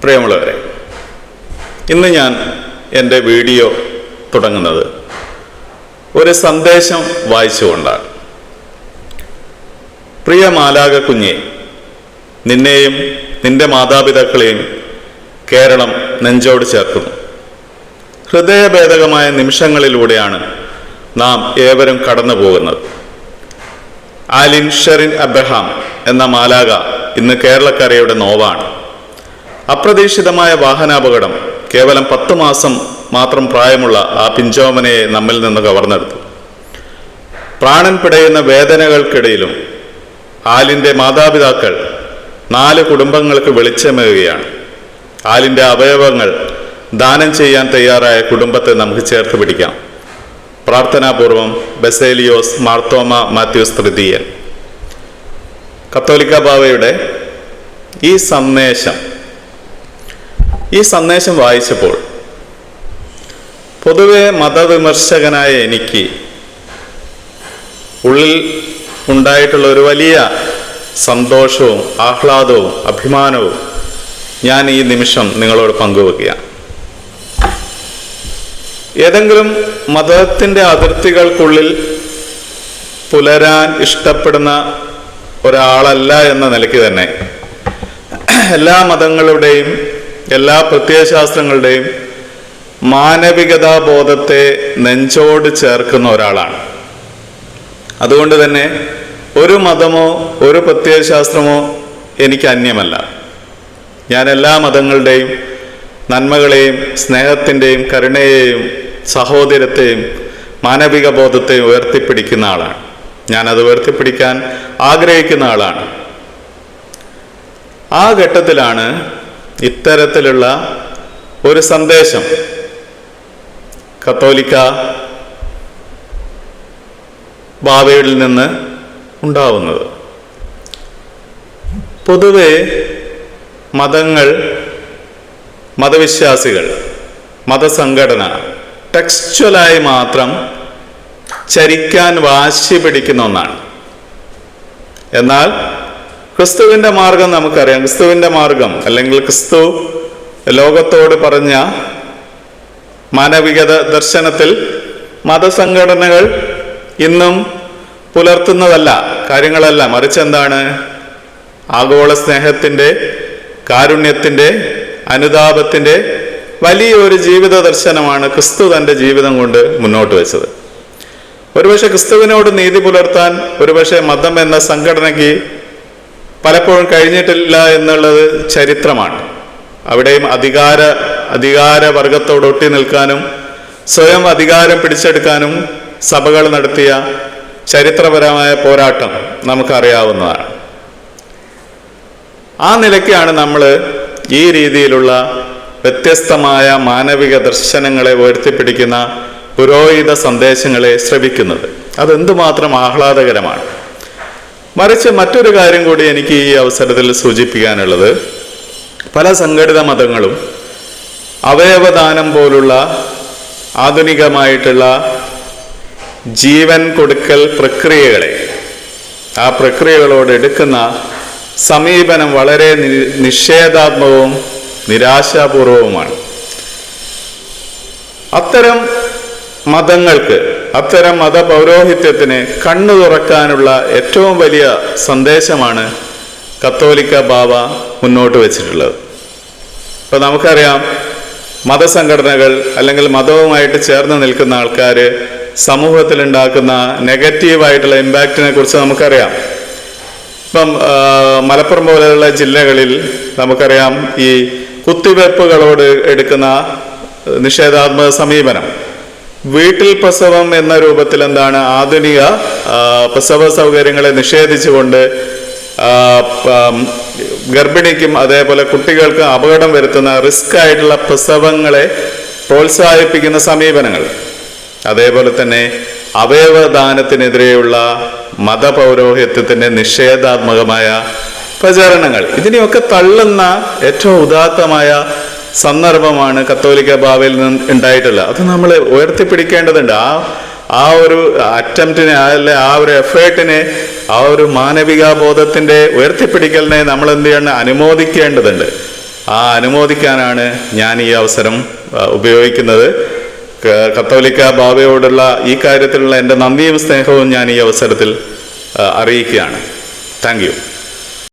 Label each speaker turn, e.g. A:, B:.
A: പ്രിയമുള്ളവരെ, ഇന്ന് ഞാൻ എൻ്റെ വീഡിയോ തുടങ്ങുന്നത് ഒരു സന്ദേശം വായിച്ചുകൊണ്ടാണ്. പ്രിയ മാലാക കുഞ്ഞെ, നിന്നെയും നിന്റെ മാതാപിതാക്കളെയും കേരളം നെഞ്ചോട് ചേർക്കുന്നു. ഹൃദയഭേദകമായ നിമിഷങ്ങളിലൂടെയാണ് നാം ഏവരും കടന്നു പോകുന്നത്. ആലിൻ ഷെറിൻ അബ്രഹാം എന്ന മാലാക ഇന്ന് കേരളക്കരയുടെ നോവാണ്. അപ്രതീക്ഷിതമായ വാഹനാപകടം കേവലം 10 മാസം മാത്രം പ്രായമുള്ള ആ പിഞ്ചോമനയെ നമ്മിൽ നിന്ന് കവർന്നെടുത്തു. പ്രാണൻ പിടയുന്ന വേദനകൾക്കിടയിലും ആലിൻ്റെ മാതാപിതാക്കൾ 4 കുടുംബങ്ങൾക്ക് വെളിച്ചമേകുകയാണ്. ആലിൻ്റെ അവയവങ്ങൾ ദാനം ചെയ്യാൻ തയ്യാറായ കുടുംബത്തെ നമുക്ക് ചേർത്ത് പിടിക്കാം. പ്രാർത്ഥനാപൂർവം ബസേലിയോസ് മാർത്തോമ മാത്യൂസ് തൃതീയൻ. കത്തോലിക്ക ബാവയുടെ ഈ സന്ദേശം വായിച്ചപ്പോൾ പൊതുവെ മതവിമർശകനായ എനിക്ക് ഉള്ളിൽ ഉണ്ടായിട്ടുള്ള ഒരു വലിയ സന്തോഷവും ആഹ്ലാദവും അഭിമാനവും ഞാൻ ഈ നിമിഷം നിങ്ങളോട് പങ്കുവെക്കുകയാണ്. ഏതെങ്കിലും മതത്തിൻ്റെ അതിർത്തികൾക്കുള്ളിൽ പുലരാൻ ഇഷ്ടപ്പെടുന്ന ഒരാളല്ല എന്ന നിലയ്ക്ക് തന്നെ എല്ലാ മതങ്ങളുടെയും എല്ലാ പ്രത്യയശാസ്ത്രങ്ങളുടെയും മാനവികതാ ബോധത്തെ നെഞ്ചോട് ചേർക്കുന്ന ഒരാളാണ്. അതുകൊണ്ട് തന്നെ ഒരു മതമോ ഒരു പ്രത്യയശാസ്ത്രമോ എനിക്ക് അന്യമല്ല. ഞാൻ എല്ലാ മതങ്ങളുടെയും നന്മകളെയും സ്നേഹത്തിൻ്റെയും കരുണയെയും സഹോദരത്തെയും മാനവിക ബോധത്തെയും ഉയർത്തിപ്പിടിക്കുന്ന ആളാണ്. ഞാനത് ഉയർത്തിപ്പിടിക്കാൻ ആഗ്രഹിക്കുന്ന ആളാണ്. ആ ഘട്ടത്തിലാണ് ഇത്തരത്തിലുള്ള ഒരു സന്ദേശം കത്തോലിക്ക ബാവയിൽ നിന്ന് ഉണ്ടാവുന്നത്. പൊതുവെ മതങ്ങൾ, മതവിശ്വാസികൾ, മതസംഘടന ടെക്സ്ച്വലായി മാത്രം ചരിക്കാൻ വാശി പിടിക്കുന്ന ഒന്നാണ്. എന്നാൽ ക്രിസ്തുവിൻ്റെ മാർഗം നമുക്കറിയാം. ക്രിസ്തുവിൻ്റെ മാർഗം അല്ലെങ്കിൽ ക്രിസ്തു ലോകത്തോട് പറഞ്ഞ മാനവികത ദർശനത്തിൽ മതസംഘടനകൾ ഇന്നും പുലർത്തുന്നതല്ല, കാര്യങ്ങളല്ല. മറിച്ച് എന്താണ്? ആഗോള സ്നേഹത്തിൻ്റെ, കാരുണ്യത്തിൻ്റെ, അനുതാപത്തിൻ്റെ വലിയൊരു ജീവിത ദർശനമാണ് ക്രിസ്തു തൻ്റെ ജീവിതം കൊണ്ട് മുന്നോട്ട് വെച്ചത്. ഒരുപക്ഷെ ക്രിസ്തുവിനോട് നീതി പുലർത്താൻ ഒരുപക്ഷെ മതം എന്ന സംഘടനയ്ക്ക് പലപ്പോഴും കഴിഞ്ഞിട്ടില്ല എന്നുള്ളത് ചരിത്രമാണ്. അവിടെയും അധികാര വർഗത്തോട് ഒട്ടി നിൽക്കാനും സ്വയം അധികാരം പിടിച്ചെടുക്കാനും സഭകൾ നടത്തിയ ചരിത്രപരമായ പോരാട്ടം നമുക്കറിയാവുന്നതാണ്. ആ നിലയ്ക്കാണ് നമ്മൾ ഈ രീതിയിലുള്ള വ്യത്യസ്തമായ മാനവിക ദർശനങ്ങളെ ഉയർത്തിപ്പിടിക്കുന്ന പുരോഹിത സന്ദേശങ്ങളെ ശ്രവിക്കുന്നത്. അതെന്തുമാത്രം ആഹ്ലാദകരമാണ്. മറിച്ച് മറ്റൊരു കാര്യം കൂടി എനിക്ക് ഈ അവസരത്തിൽ സൂചിപ്പിക്കാനുള്ളത്, പല സംഘടിത മതങ്ങളും അവയവദാനം പോലുള്ള ആധുനികമായിട്ടുള്ള ജീവൻ കൊടുക്കൽ പ്രക്രിയകളെ, ആ പ്രക്രിയകളോട് എടുക്കുന്ന സമീപനം വളരെ നിഷേധാത്മകവും നിരാശാപൂർവവുമാണ്. അത്തരം മതങ്ങൾക്ക്, അത്തരം മതപൗരോഹിത്യത്തിന് കണ്ണു തുറക്കാനുള്ള ഏറ്റവും വലിയ സന്ദേശമാണ് കത്തോലിക്ക ബാവ മുന്നോട്ട് വെച്ചിട്ടുള്ളത്. ഇപ്പോൾ നമുക്കറിയാം, മതസംഘടനകൾ അല്ലെങ്കിൽ മതവുമായിട്ട് ചേർന്ന് നിൽക്കുന്ന ആൾക്കാർ സമൂഹത്തിലുണ്ടാക്കുന്ന നെഗറ്റീവായിട്ടുള്ള ഇമ്പാക്റ്റിനെ കുറിച്ച് നമുക്കറിയാം. ഇപ്പം മലപ്പുറം പോലെയുള്ള ജില്ലകളിൽ നമുക്കറിയാം ഈ കുത്തിവെപ്പുകളോട് എടുക്കുന്ന നിഷേധാത്മക സമീപനം, വീട്ടിൽ പ്രസവം എന്ന രൂപത്തിൽ എന്താണ് ആധുനിക പ്രസവ സൗകര്യങ്ങളെ നിഷേധിച്ചുകൊണ്ട് ഗർഭിണിക്കും അതേപോലെ കുട്ടികൾക്കും അപകടം വരുത്തുന്ന റിസ്ക് ആയിട്ടുള്ള പ്രസവങ്ങളെ പ്രോത്സാഹിപ്പിക്കുന്ന സമീപനങ്ങൾ, അതേപോലെ തന്നെ അവയവദാനത്തിനെതിരെയുള്ള മതപൗരോഹിത്യത്തിൻ്റെ നിഷേധാത്മകമായ പ്രചാരണങ്ങൾ, ഇതിനെയൊക്കെ തള്ളുന്ന ഏറ്റവും ഉദാത്തമായ സന്ദർഭമാണ് കത്തോലിക്ക ബാവയിൽ നിന്ന് ഉണ്ടായിട്ടുള്ളത്. അത് നമ്മൾ ഉയർത്തിപ്പിടിക്കേണ്ടതുണ്ട്. ആ ഒരു അറ്റംപ്റ്റിനെ, അല്ലെ ആ ഒരു എഫേർട്ടിനെ, ആ ഒരു മാനവികാബോധത്തിൻ്റെ ഉയർത്തിപ്പിടിക്കലിനെ നമ്മൾ എന്ത് ചെയ്യണം? അനുമോദിക്കേണ്ടതുണ്ട്. ആ അനുമോദിക്കാനാണ് ഞാൻ ഈ അവസരം ഉപയോഗിക്കുന്നത്. കത്തോലിക്ക ബാവയോടുള്ള ഈ കാര്യത്തിലുള്ള എൻ്റെ നന്ദിയും സ്നേഹവും ഞാൻ ഈ അവസരത്തിൽ അറിയിക്കുകയാണ്. Thank you.